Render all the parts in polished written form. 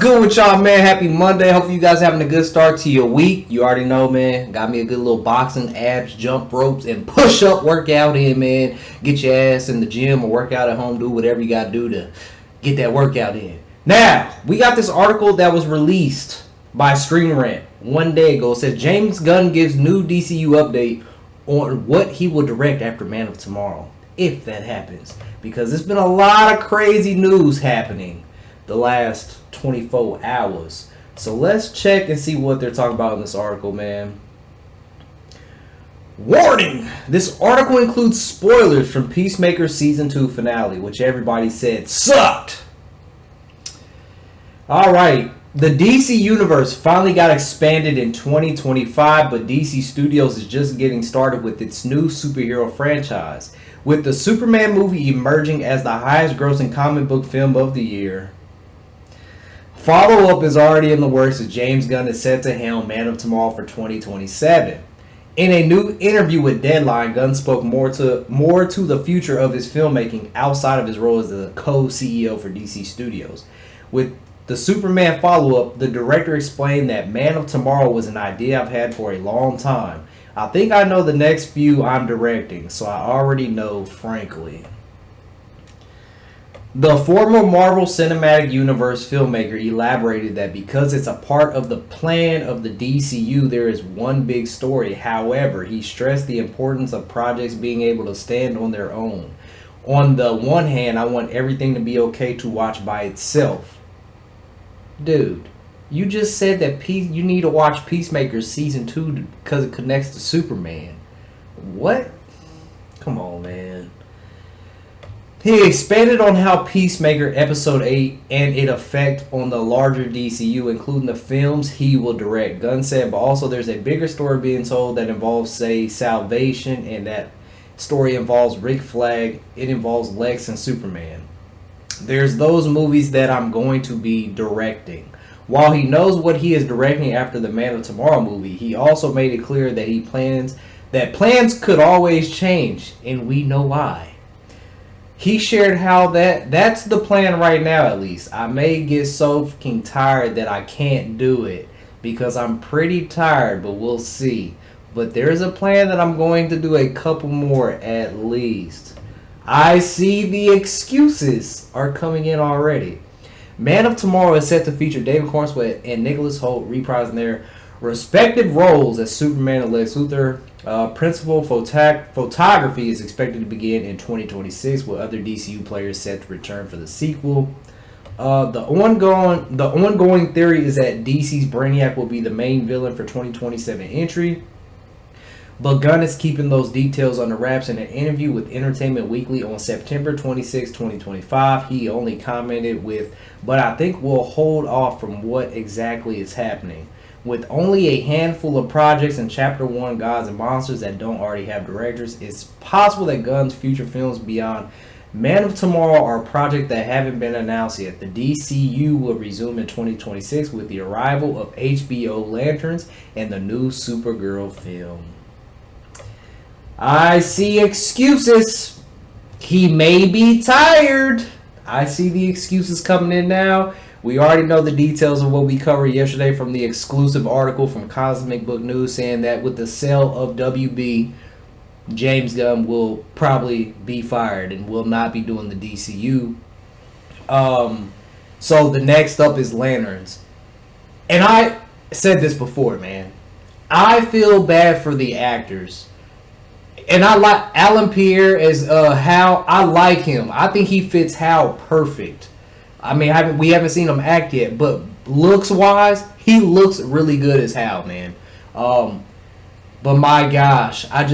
good with y'all, man? Happy Monday. Hopefully you guys having a good start to your week. You already know, man. Got me a good little boxing, abs, jump ropes, and push-up workout in, man. Get your ass in the gym or work out at home. Do whatever you got to do to get that workout in. Now, we got this article that was released by Screen Rant one day ago. It says, James Gunn gives new DCU update on what he will direct after Man of Tomorrow, if that happens. Because there's been a lot of crazy news happening the last 24 hours. So let's check and see what they're talking about in this article, man. Warning! This article includes spoilers from Peacemaker Season 2 finale, which everybody said sucked. Alright, the DC Universe finally got expanded in 2025, but DC Studios is just getting started with its new superhero franchise, with the Superman movie emerging as the highest grossing comic book film of the year. Follow-up is already in the works as James Gunn is set to helm Man of Tomorrow for 2027. In a new interview with Deadline, Gunn spoke more to the future of his filmmaking outside of his role as the co-CEO for DC Studios. With the Superman follow-up, the director explained that Man of Tomorrow was an idea I've had for a long time. I think I know the next few I'm directing, so I already know, frankly. The former Marvel Cinematic Universe filmmaker elaborated that because it's a part of the plan of the DCU, there is one big story. However, he stressed the importance of projects being able to stand on their own. On the one hand, I want everything to be okay to watch by itself. Dude, you just said that you need to watch Peacemaker Season 2 because it connects to Superman. What? Come on, man. He expanded on how Peacemaker Episode 8 and its effect on the larger DCU, including the films he will direct. Gunn said, but also there's a bigger story being told that involves, say, Salvation, and that story involves Rick Flag. It involves Lex and Superman. There's those movies that I'm going to be directing. While he knows what he is directing after the Man of Tomorrow movie, he also made it clear that plans could always change, and we know why. He shared how that's the plan right now, at least. I may get so fucking tired that I can't do it because I'm pretty tired, but we'll see. But there's a plan that I'm going to do a couple more at least. I see the excuses are coming in already. Man of Tomorrow is set to feature David Cornswet and Nicholas Hoult reprising their respective roles as Superman and Lex Luthor. Principal photography is expected to begin in 2026, with other DCU players set to return for the sequel. The ongoing theory is that DC's Brainiac will be the main villain for 2027 entry, but Gunn is keeping those details under wraps. In an interview with Entertainment Weekly on September 26, 2025, he only commented with, but I think we'll hold off from what exactly is happening. With only a handful of projects in Chapter 1 Gods and Monsters that don't already have directors, it's possible that Gunn's future films beyond Man of Tomorrow are a project that haven't been announced yet. The DCU will resume in 2026 with the arrival of HBO Lanterns and the new Supergirl film. I see excuses. He may be tired. I see the excuses coming in now. We already know the details of what we covered yesterday from the exclusive article from Cosmic Book News saying that with the sale of WB, James Gunn will probably be fired and will not be doing the DCU. So the next up is Lanterns. And I said this before, man. I feel bad for the actors. And I like Alan Pierre as Hal. I like him. I think he fits Hal perfect. I mean, we haven't seen him act yet, but looks-wise, he looks really good as Hal, man. But my gosh, I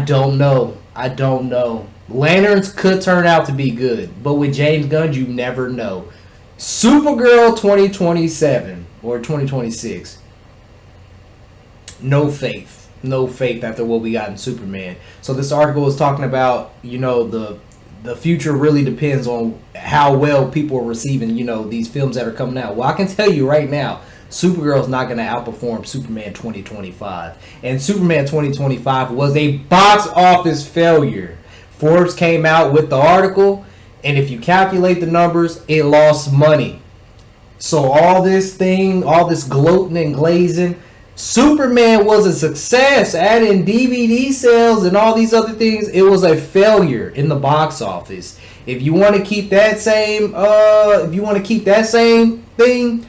don't know. I don't know. Lanterns could turn out to be good, but with James Gunn, you never know. Supergirl 2027 or 2026. No faith. No faith after what we got in Superman. So this article is talking about, the future really depends on how well people are receiving, these films that are coming out. Well, I can tell you right now, Supergirl's not going to outperform Superman 2025. And Superman 2025 was a box office failure. Forbes came out with the article, and if you calculate the numbers, it lost money. So all this gloating and glazing, Superman was a success, adding DVD sales and all these other things. It was a failure in the box office. If you want to keep that same, thing,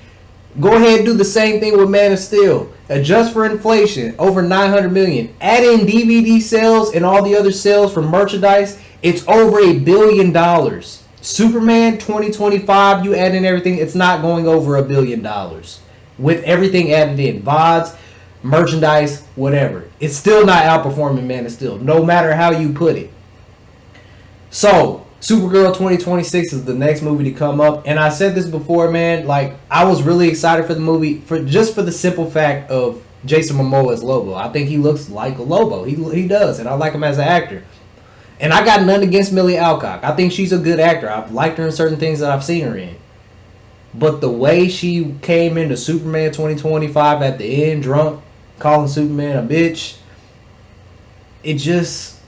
go ahead and do the same thing with Man of Steel. Adjust for inflation, over 900 million. Add in DVD sales and all the other sales for merchandise, it's over $1 billion. Superman 2025, you add in everything, it's not going over $1 billion. With everything added in, VODs, merchandise, whatever. It's still not outperforming Man of Steel, no matter how you put it. So, Supergirl 2026 is the next movie to come up. And I said this before, man, like, I was really excited for the movie for the simple fact of Jason Momoa as Lobo. I think he looks like a Lobo. He does, and I like him as an actor. And I got nothing against Millie Alcock. I think she's a good actor. I've liked her in certain things that I've seen her in. But the way she came into Superman 2025 at the end, drunk, calling Superman a bitch, it's just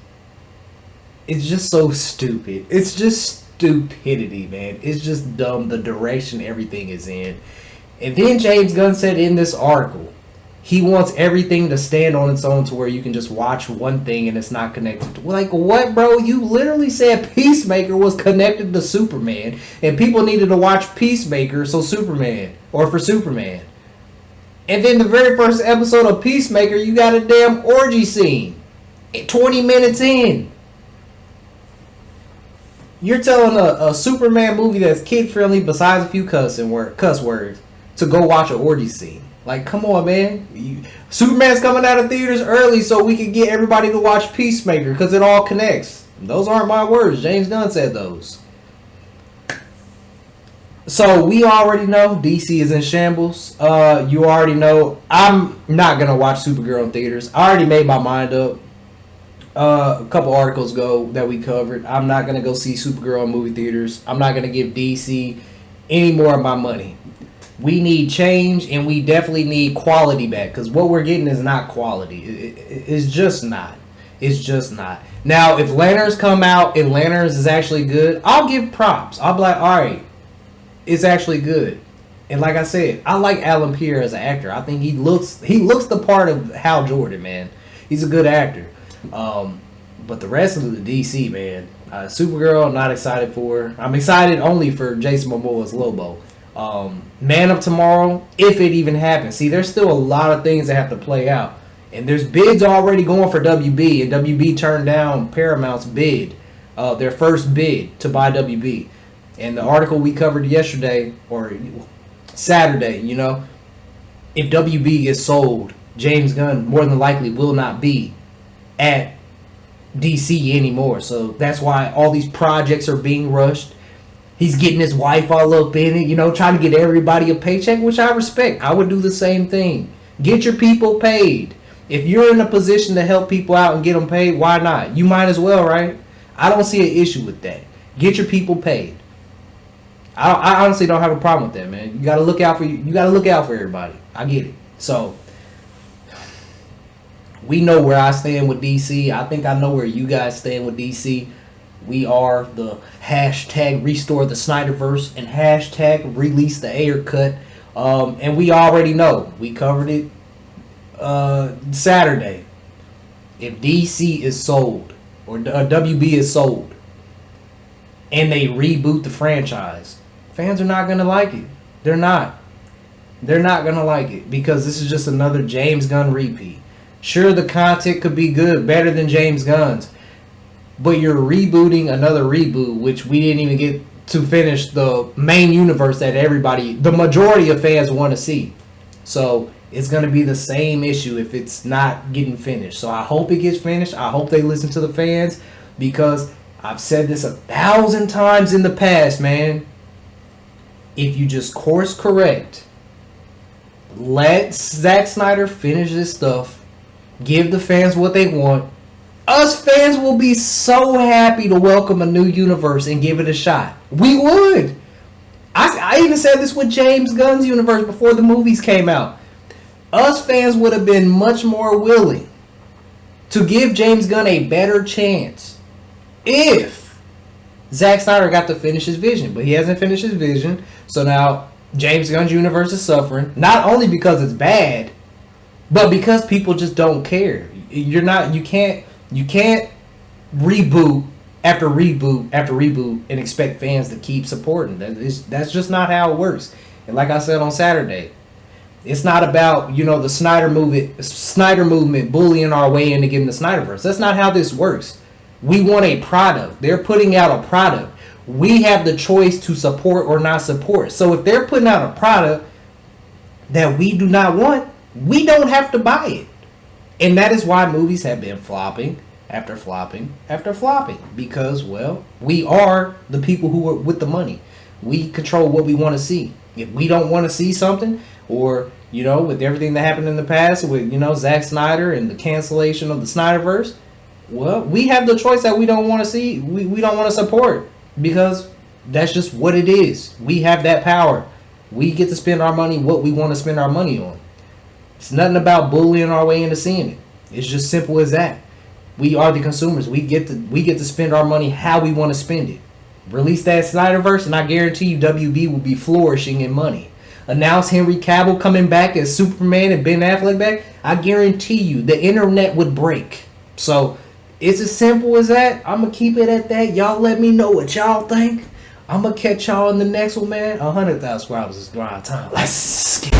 so stupid. It's just stupidity, man. It's just dumb, the direction everything is in. And then James Gunn said in this article, he wants everything to stand on its own to where you can just watch one thing and it's not connected to... Like, what, bro? You literally said Peacemaker was connected to Superman, and people needed to watch Peacemaker for Superman. And then the very first episode of Peacemaker, you got a damn orgy scene. 20 minutes in. You're telling a Superman movie that's kid-friendly, besides a few cuss words, to go watch an orgy scene. Like, come on, man. Superman's coming out of theaters early so we can get everybody to watch Peacemaker, because it all connects. Those aren't my words. James Gunn said those. So, we already know DC is in shambles. You already know I'm not going to watch Supergirl in theaters. I already made my mind up. A couple articles ago that we covered. I'm not going to go see Supergirl in movie theaters. I'm not going to give DC any more of my money. We need change, and we definitely need quality back, because what we're getting is not quality. It's just not. It's just not. Now, if Lanterns come out and Lanterns is actually good, I'll give props. I'll be like, all right, it's actually good. And like I said, I like Alan Pierre as an actor. I think he looks the part of Hal Jordan, man. He's a good actor. But the rest of the DC, man, Supergirl, I'm not excited for. I'm excited only for Jason Momoa's Lobo. Man of Tomorrow, if it even happens. See, there's still a lot of things that have to play out. And there's bids already going for WB, and WB turned down Paramount's bid, their first bid to buy WB. And the article we covered yesterday, or Saturday, if WB gets sold, James Gunn more than likely will not be at DC anymore. So that's why all these projects are being rushed. He's getting his wife all up in it, trying to get everybody a paycheck, which I respect. I would do the same thing. Get your people paid. If you're in a position to help people out and get them paid, why not? You might as well, right? I don't see an issue with that. Get your people paid. I honestly don't have a problem with that, man. You gotta look out for you gotta look out for everybody. I get it. So we know where I stand with DC. I think I know where you guys stand with DC. We are the hashtag restore the Snyderverse and hashtag release the Ayer cut. And we already know. We covered it Saturday. If DC is sold, or WB is sold, and they reboot the franchise, fans are not going to like it. They're not. They're not going to like it, because this is just another James Gunn repeat. Sure, the content could be good, better than James Gunn's, but you're rebooting another reboot, which we didn't even get to finish the main universe that the majority of fans want to see. So it's going to be the same issue if it's not getting finished. So I hope it gets finished. I hope they listen to the fans, because I've said this 1,000 times in the past, man. If you just course correct, let Zack Snyder finish this stuff, give the fans what they want, us fans will be so happy to welcome a new universe and give it a shot. We would. I even said this with James Gunn's universe before the movies came out. Us fans would have been much more willing to give James Gunn a better chance if Zack Snyder got to finish his vision. But he hasn't finished his vision. So now James Gunn's universe is suffering, not only because it's bad, but because people just don't care. You can't reboot after reboot after reboot and expect fans to keep supporting. That's just not how it works. And like I said on Saturday, it's not about, the Snyder movement bullying our way into getting the Snyderverse. That's not how this works. We want a product. They're putting out a product. We have the choice to support or not support. So if they're putting out a product that we do not want, we don't have to buy it. And that is why movies have been flopping after flopping after flopping. Because, well, we are the people who are with the money. We control what we want to see. If we don't want to see something, or, with everything that happened in the past with, Zack Snyder and the cancellation of the Snyderverse, well, we have the choice that we don't want to see. We don't want to support, because that's just what it is. We have that power. We get to spend our money what we want to spend our money on. It's nothing about bullying our way into seeing it. It's just simple as that. We are the consumers. We get to spend our money how we want to spend it. Release that Snyderverse, and I guarantee you WB will be flourishing in money. Announce Henry Cavill coming back as Superman and Ben Affleck back, I guarantee you the internet would break. So it's as simple as that. I'm going to keep it at that. Y'all let me know what y'all think. I'm going to catch y'all in the next one, man. 100,000 subscribers is grind time. Let's get